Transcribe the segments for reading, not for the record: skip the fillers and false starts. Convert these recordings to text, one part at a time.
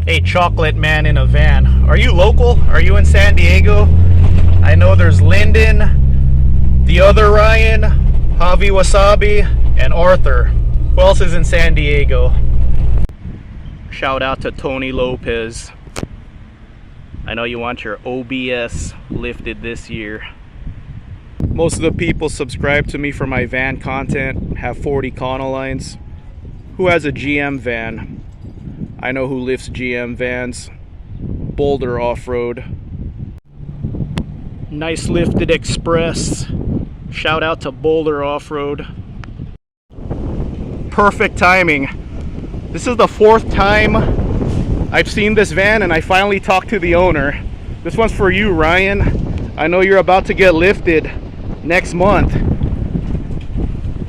Hey, chocolate man in a van. Are you local? Are you in San Diego? I know there's Lyndon, the other Ryan, Javi Wasabi, and Arthur. Who else is in San Diego? Shout out to Tony Lopez. I know you want your OBS lifted this year. Most of the people subscribe to me for my van content have Ford Econolines. Who has a GM van? I know who lifts GM vans. Boulder Off-Road. Nice lifted Express. Shout out to Boulder Off-Road. Perfect timing. This is the 4th time I've seen this van and I finally talked to the owner. This one's for you, Ryan. I know you're about to get lifted next month.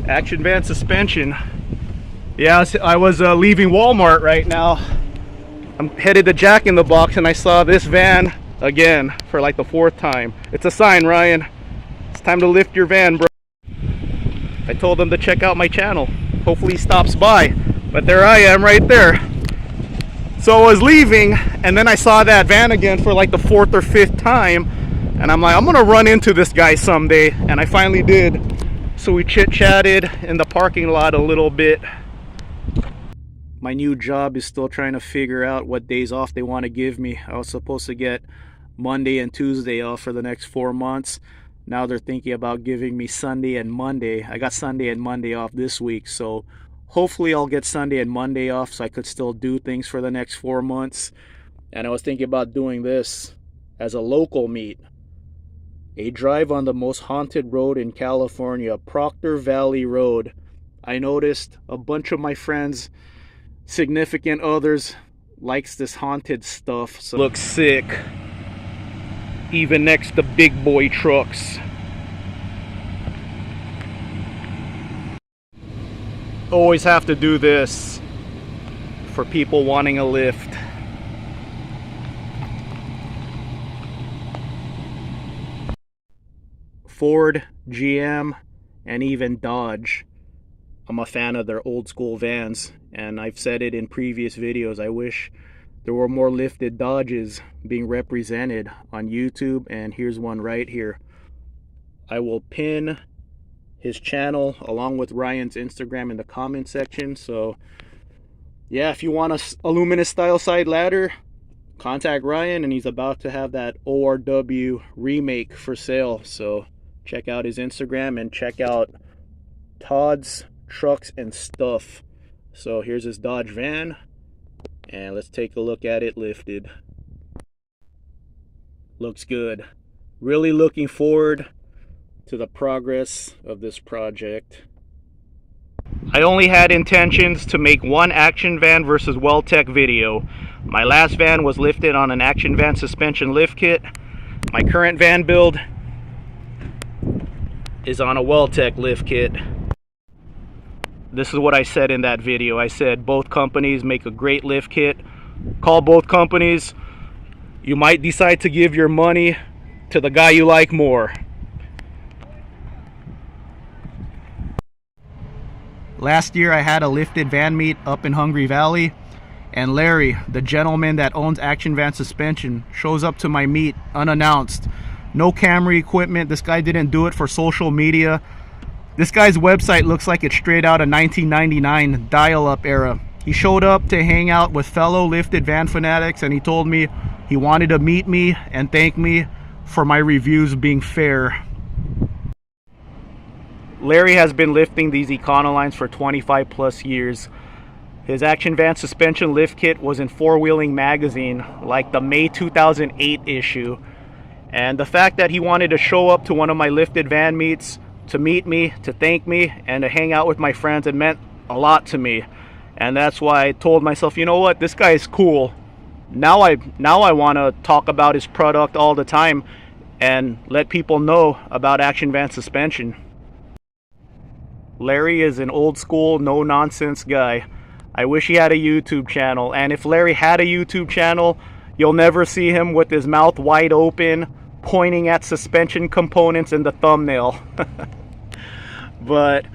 Action van suspension. Yeah, I was leaving Walmart right now. I'm headed to Jack in the Box and I saw this van again for like the 4th time. It's a sign, Ryan. It's time to lift your van, bro. I told him to check out my channel. Hopefully he stops by. But there I am right there. So I was leaving and then I saw that van again for like the 4th or 5th time. And I'm like, I'm gonna run into this guy someday. And I finally did. So we chit-chatted in the parking lot a little bit. My new job is still trying to figure out what days off they want to give me. I was supposed to get Monday and Tuesday off for the next 4 months. Now they're thinking about giving me Sunday and Monday. I got Sunday and Monday off this week, so hopefully I'll get Sunday and Monday off so I could still do things for the next 4 months. And I was thinking about doing this as a local meet. A drive on the most haunted road in California, Proctor Valley Road. I noticed a bunch of my friends, significant others, likes this haunted stuff. So looks sick. Even next to big boy trucks. Always have to do this for people wanting a lift. Ford, GM, and even Dodge. I'm a fan of their old school vans, and I've said it in previous videos. I wish there were more lifted Dodges being represented on YouTube, and here's one right here. I will pin his channel along with Ryan's Instagram in the comment section. So yeah, if you want a Aluminess style side ladder, contact Ryan, and he's about to have that ORW remake for sale. So check out his Instagram and check out Todd's Trucks and Stuff. So here's his Dodge van, and let's take a look at it lifted. Looks good. Really looking forward to the progress of this project. I only had intentions to make one action van versus Weltec video. My last van was lifted on an action van suspension lift kit. My current van build is on a Weltec lift kit. This is what I said in that video. I said both companies make a great lift kit. Call both companies. You might decide to give your money to the guy you like more. Last year I had a lifted van meet up in Hungry Valley, and Larry, the gentleman that owns Action Van Suspension, shows up to my meet unannounced. No camera equipment. This guy didn't do it for social media. This guy's website looks like it's straight out of 1999 dial-up era. He showed up to hang out with fellow lifted van fanatics, and he told me he wanted to meet me and thank me for my reviews being fair. Larry has been lifting these Econolines for 25 plus years. His Action Van Suspension lift kit was in Four Wheeling magazine, like the May 2008 issue. And the fact that he wanted to show up to one of my lifted van meets to meet me, to thank me, and to hang out with my friends, it meant a lot to me. And that's why I told myself, you know what, this guy is cool. Now I want to talk about his product all the time and let people know about Action Van Suspension. Larry is an old school, no nonsense guy. I wish he had a YouTube channel, and if Larry had a YouTube channel, you'll never see him with his mouth wide open pointing at suspension components in the thumbnail. But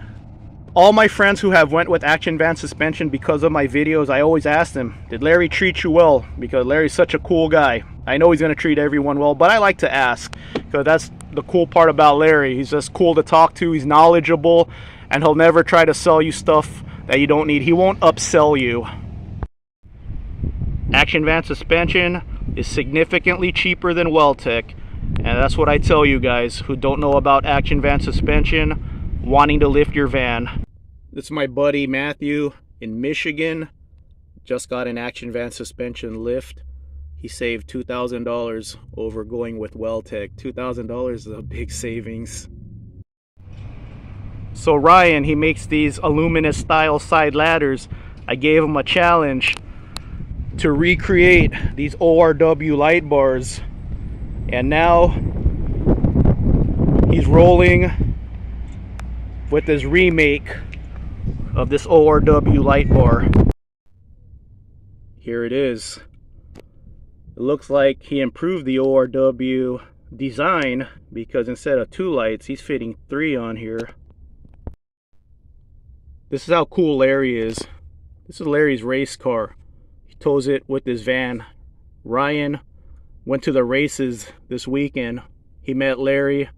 All my friends who have went with Action Van suspension because of my videos, I always ask them, did Larry treat you well? Because Larry's such a cool guy. I know he's going to treat everyone well, but I like to ask, because that's the cool part about Larry. He's just cool to talk to, he's knowledgeable, and he'll never try to sell you stuff that you don't need. He won't upsell you. Action Van suspension is significantly cheaper than Weldtech, and that's what I tell you guys who don't know about Action Van suspension, wanting to lift your van. This is my buddy Matthew in Michigan. Just got an Action Van suspension lift. He saved $2,000 over going with Weldtech. $2,000 is a big savings. So Ryan, he makes these Aluminess style side ladders. I gave him a challenge to recreate these ORW light bars, and now he's rolling with this remake of this ORW light bar. Here it is. It looks like he improved the ORW design, because instead of 2 lights he's fitting 3 on here. This is how cool Larry is. This is Larry's race car. He tows it with his van. Ryan went to the races this weekend. He met Larry,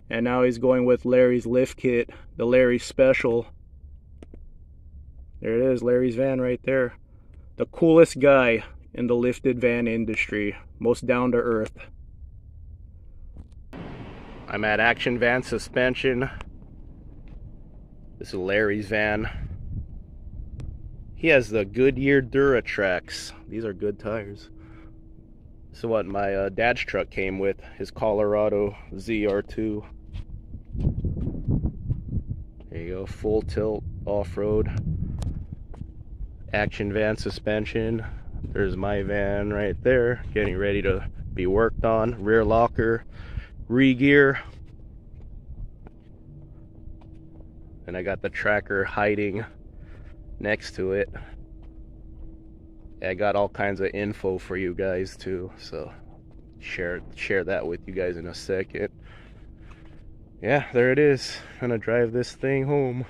and now he's going with Larry's lift kit, the Larry Special. There it is, Larry's van right there. The coolest guy in the lifted van industry, most down to earth. I'm at Action Van suspension. This is Larry's van. He has the Goodyear Duratrax. These are good tires. This is what my dad's truck came with, his Colorado ZR2. There you go, full tilt off-road. Action Van suspension. There's my van right there, getting ready to be worked on. Rear locker, re-gear. And I got the tracker hiding next to it. I got all kinds of info for you guys too, so share that with you guys in a second. Yeah, there it is. I'm gonna drive this thing home.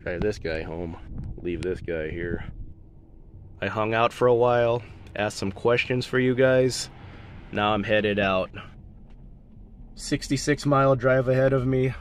Drive this guy home, leave this guy here. I hung out for a while, asked some questions for you guys. Now I'm headed out. 66-mile drive ahead of me.